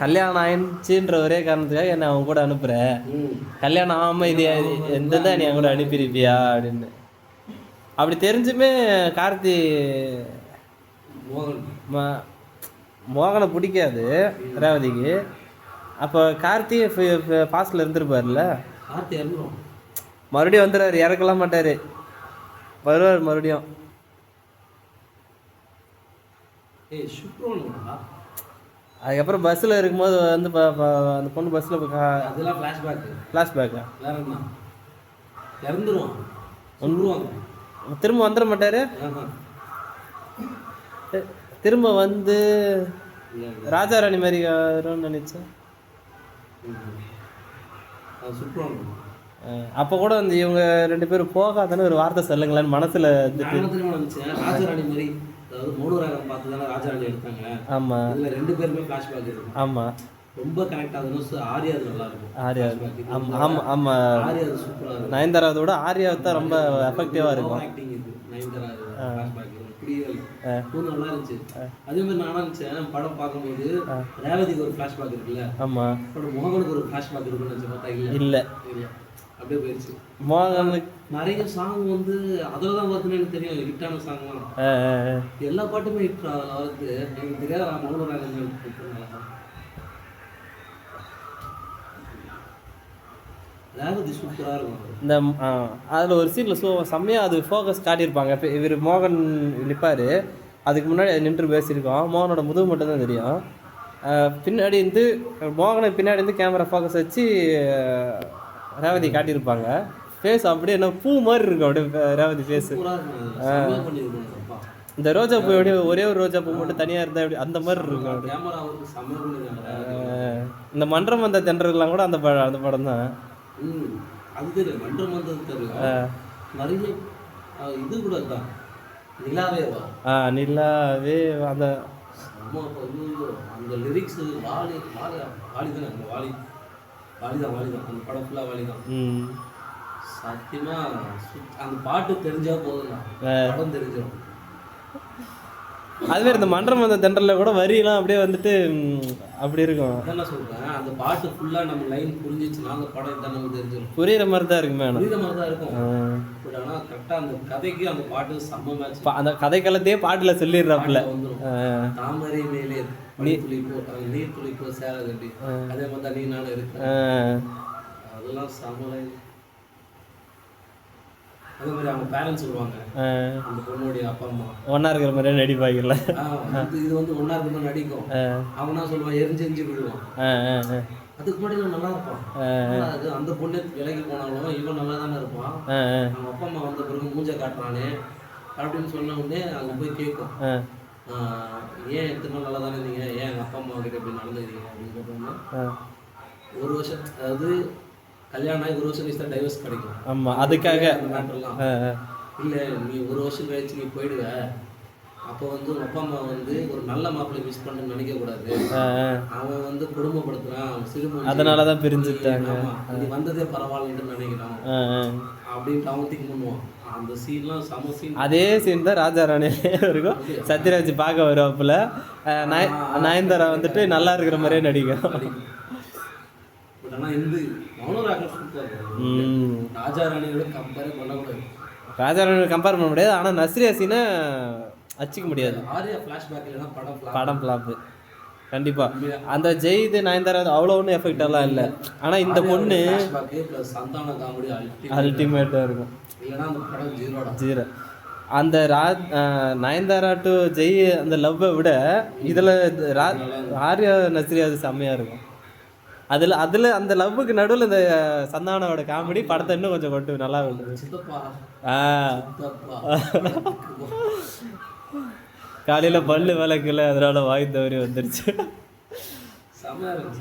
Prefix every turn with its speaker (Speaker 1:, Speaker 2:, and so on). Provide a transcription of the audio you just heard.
Speaker 1: கல்யாணம் ஆயிடுச்சுன்ற ஒரே காரணத்துக்காக என்னை அவன் கூட அனுப்புற. கல்யாணம் ஆகாம இது எந்த தான் நீ என் கூட அனுப்பியிருப்பியா அப்படின்னு. அப்படி தெரிஞ்சுமே கார்த்தி மோகனை பிடிக்காது ரேவதிக்கு. அப்போ கார்த்தி ஃபாஸ்டில் இருந்துருப்பார்ல, மறுபடியும் வந்துடுவார், இறக்கலாம் மாட்டார், வருவார் மறுபடியும். அதுக்கப்புறம் பஸ்ஸில் இருக்கும்போது வந்து அந்த பொண்ணு பஸ்ஸில் ஃப்ளாஷ்பேக்கா திரும்ப வந்துட மாட்டார். திரும்ப வந்து ராஜாராணி மாதிரி வரும்னு நினைச்சேன். அப்போ கூட வந்து இவங்க 2 பேரும் போகாதானே ஒரு வார்த்தை சொல்லுங்களேன்னு மனசுல
Speaker 2: ராஜாராணி மாதிரி, அதாவது மௌனராகம் பார்த்து தானே ராஜாராணி எடுத்தாங்க. ஆமா, இதுல 2 பேருமே ஃபிளாஷ்பேக் இருக்கு. ஆமா, ரொம்ப கனெக்ட் ஆகுது. ஆர்யா அது நல்லா இருக்கும். ஆர்யா
Speaker 1: ஆமா ஆமா, ஆர்யா அது சூப்பரா இருக்கும். நயன்தாராவோட ஆர்யா தான் ரொம்ப எஃபெக்டிவா இருக்கும்.
Speaker 2: ஆக்டிங் இது நயன்தாரா ஃபிளாஷ்பேக் நல்லா இருந்துச்சு. அதே மாதிரி நானும் நினைச்சேன் படம் பார்க்கும்போது ரேவதிக்கு ஒரு ஃபிளாஷ்பேக் இருக்குல்ல. ஆமா, படம் மோகனுக்கு ஒரு ஃபிளாஷ்பேக் இருக்குன்னு நினைச்சு பார்த்தா இல்ல அப்படியே போயிடுச்சு. மோகனுக்கு நிறைய சாங் வந்து அதில் தான் வருதுன்னு எனக்கு தெரியும். ஹிட்டான சாங்லாம் எல்லா பாட்டுமே ஹிட் வருது. எனக்கு தெரியாத மோகன்
Speaker 1: இந்த அதில் ஒரு சீனில் செம்மையாக அது ஃபோக்கஸ் காட்டியிருப்பாங்க. இப்போ இவர் மோகன் நிற்பார், அதுக்கு முன்னாடி நின்று பேசியிருக்கோம். மோகனோட முதுகு மட்டும்தான் தெரியும். பின்னாடி இருந்து மோகனை பின்னாடி இருந்து கேமரா ஃபோக்கஸ் வச்சு ரேவதி காட்டியிருப்பாங்க. ஃபேஸ் அப்படியே என்ன பூ மாதிரி இருக்கும் அப்படியே ரேவதி ஃபேஸு. இந்த ரோஜா பூ எப்படி ஒரே ஒரு ரோஜா பூ மட்டும் தனியாக இருந்தால் எப்படி அந்த மாதிரி இருக்கும். இந்த மன்றம் வந்த தென்றலாம் கூட அந்த படம் தான்.
Speaker 2: அது தெரியும், மன்றம் வந்தது தெரியும். நிறைய இது கூட தான் நிலாவேவா.
Speaker 1: நிலாவே அந்த
Speaker 2: அந்த லிரிக்ஸ் வாலி வாலி வாலி தானே. அந்த வாலி வாலி தான் அந்த படம் ஃபுல்லாக வாலி தான். சத்தியமாக அந்த பாட்டு தெரிஞ்சா போதும், படம் தெரிஞ்சிடும்.
Speaker 1: அதுமாதிரி இந்த மன்றம் வந்த தென்றலில் கூட வரியெல்லாம் அப்படியே வந்துட்டு அப்படி இருக்கும்.
Speaker 2: என்ன சொல்கிறேன், அந்த பாட்டு ஃபுல்லாக நம்ம லைன் புரிஞ்சிச்சுன்னா அந்த படம் இதான் நமக்கு தெரிஞ்சிடும்.
Speaker 1: புரியுற மாதிரி தான் இருக்குமே.
Speaker 2: புரியுற மாதிரி தான் இருக்கும். பட் ஆனால் கரெக்டாக அந்த கதைக்கு அந்த பாட்டு செம்ம மேட்ச்.
Speaker 1: அந்த கதைக்களத்தையே பாட்டில் சொல்லிடுறாப்புல.
Speaker 2: தாமரை மேலே நீர் துளிப்போ சேரதண்டி, அதே மாதிரி தான் நீ நானும் இருக்கேன். அதெல்லாம் செம்ம லைன். அதே மாதிரி அவங்க பேரண்ட்ஸ் சொல்லுவாங்க, அந்த பொண்ணுடைய அப்பா அம்மா
Speaker 1: ஒன்றா இருக்கிற மாதிரியே நடிப்பாங்கல்ல.
Speaker 2: இது வந்து ஒன்றா இருக்கிற மாதிரி நடிக்கும். அவங்க என்ன சொல்லுவான், எரிஞ்சு விழுவான். அதுக்கு முன்னாடி இவன் நல்லா இருப்பான். அது அந்த பொண்ணு விலகி போனாலும் இவன் நல்லா தானே இருப்பான். அவங்க அப்பா அம்மா வந்த பிறகு மூஞ்ச காட்டுறானே அப்படின்னு சொன்ன உடனே அங்கே போய் கேட்கும், ஏன் எத்தனை நாள் நல்லா தானே இருந்தீங்க, ஏன் எங்கள் அப்பா அம்மா கிட்ட இப்படி நடந்துக்கிறீங்க அப்படின்னு கேட்டோம்னா, 1 வருஷம், அதாவது கல்யாணம் ஆகி 1 வருஷம் கழிச்சு தான் டைவர்ஸ் கிடைக்கும்.
Speaker 1: ஆமாம், அதுக்காக
Speaker 2: அந்த மேட்டர்லாம் இல்லை. நீ 1 வருஷம் கழிச்சு நீ போயிடுவ, அப்போ வந்து உங்கள் அப்பா அம்மா வந்து ஒரு நல்ல மாப்பிள்ளை மிஸ் பண்ணணும்னு நினைக்கக்கூடாது, அவன் வந்து குடும்பப்படுத்துகிறான், சிறுமி,
Speaker 1: அதனால தான் பிரிஞ்சுட்டாங்க,
Speaker 2: நீ வந்ததே பரவாயில்லன்னு நினைக்கிறான் அப்படின்ட்டு அவன் திங்க் பண்ணுவான். அந்த சீன்லாம் செம சீன்.
Speaker 1: அதே சீன் தான் ராஜாராணி இருக்கும். சத்யராஜ் பார்க்க வருவாப்புல, நயன்தாரா வந்துட்டு நல்லா இருக்கிற மாதிரியே நடிக்கும்.
Speaker 2: ஆனால் இந்த மௌனராகம் ராஜாராணியோட கம்பேர் பண்ணக்கூடாது.
Speaker 1: ராஜாராணியோட கம்பேர் பண்ண முடியாது. ஆனால் நஸ்ரியா சீனை வச்சுக்க முடியாது.
Speaker 2: ஆர்யா ஃப்ளாஷ்பேக் இல்லைன்னா
Speaker 1: படம் ஃப்ளாப்பு கண்டிப்பாக. அந்த ஜெயிது நயன்தாரா அவ்வளோ ஒன்றும் எஃபெக்டெல்லாம் இல்லை. ஆனால் இந்த பொண்ணு
Speaker 2: சந்தான காமெடி
Speaker 1: அல்டிமேட்டாக இருக்கும்.
Speaker 2: இல்லைன்னா அந்த படம்
Speaker 1: ஜீரோ. அந்த நயன்தாரா டு ஜெய் அந்த லவ்வை விட இதில் ஆர்யா நஸ்ரியா அது செம்மையாக இருக்கும். அதில் அந்த லவ்வுக்கு நடுவில் இந்த சந்தானோட காமெடி படத்தை இன்னும் கொஞ்சம் கொண்டு நல்லா இருக்கும். காலையில் பல்லு விளக்குல அதனால வாய் தவறி வந்துருச்சு.
Speaker 2: சந்தானம்